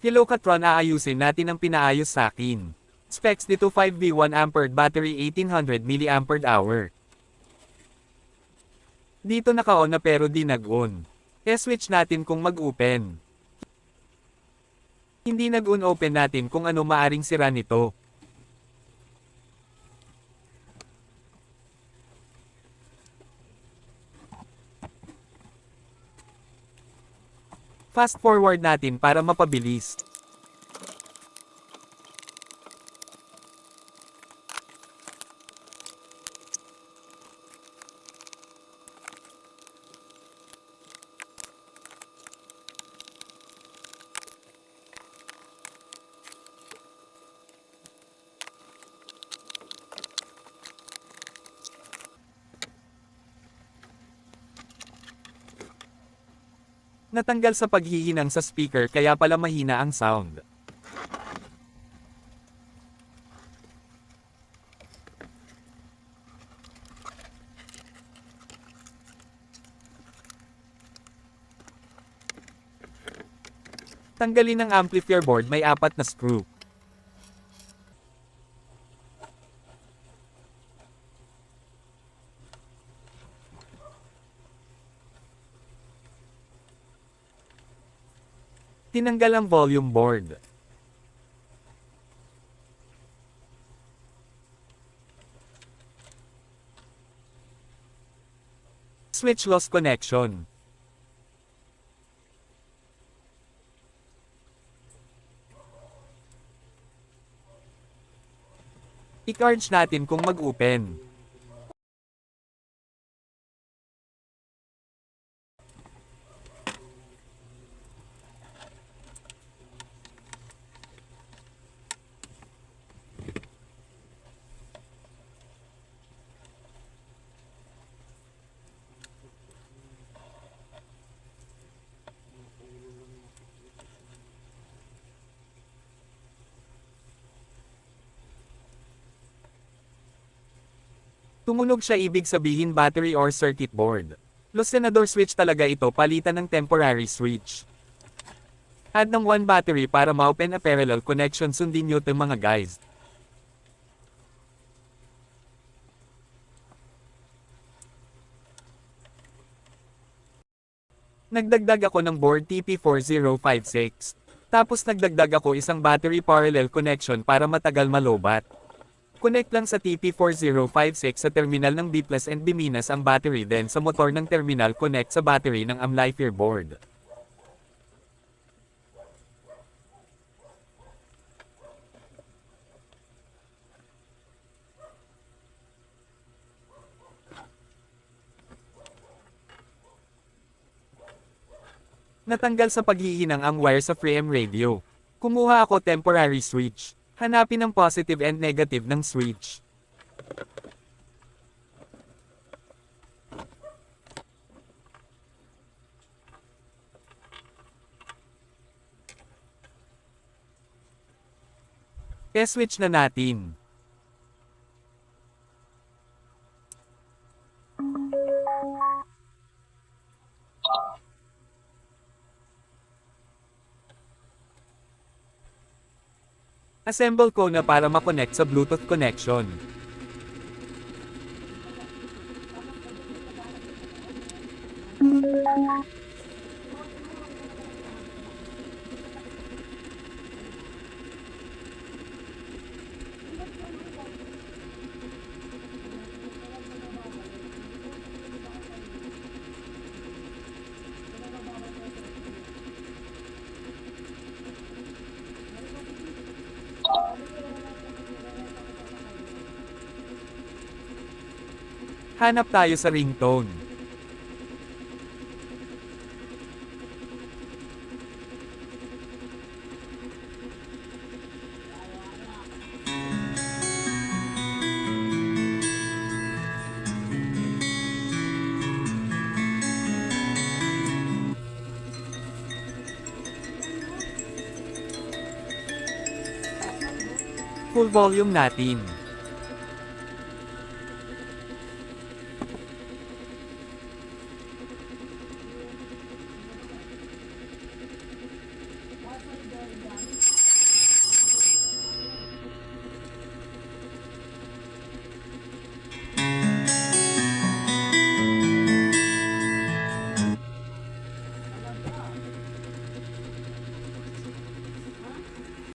Hello Katron, aayusin natin ang pinaayos sa akin. Specs nito 5V1 ampered battery 1800 mAh. Dito naka-on na pero di nag-on. E-switch natin kung mag-open. Hindi nag-on, open natin kung ano maaring sira nito. Fast forward natin para mapabilis. Natanggal sa paghihinang sa speaker kaya pala mahina ang sound. Tanggalin ang amplifier board, may 4 na screw. Tinanggal ang volume board. Switch loss connection. I-charge natin kung mag-open. Tumunog siya, ibig sabihin battery or circuit board. Lucenador switch talaga ito, palitan ng temporary switch. Add ng 1 battery para ma-open a parallel connection, sundin nyo ito mga guys. Nagdagdag ako ng board TP4056. Tapos nagdagdag ako isang battery parallel connection para matagal malobat. Connect lang sa TP4056 sa terminal ng B+ and B- ang battery, then sa motor ng terminal connect sa battery ng amplifier board. Natanggal sa paghihinang ang wire sa frame radio. Kumuha ako temporary switch. Hanapin ang positive and negative ng switch. E-switch na natin. Assemble ko na para makonect sa Bluetooth connection. Hanap tayo sa ringtone. Full volume natin.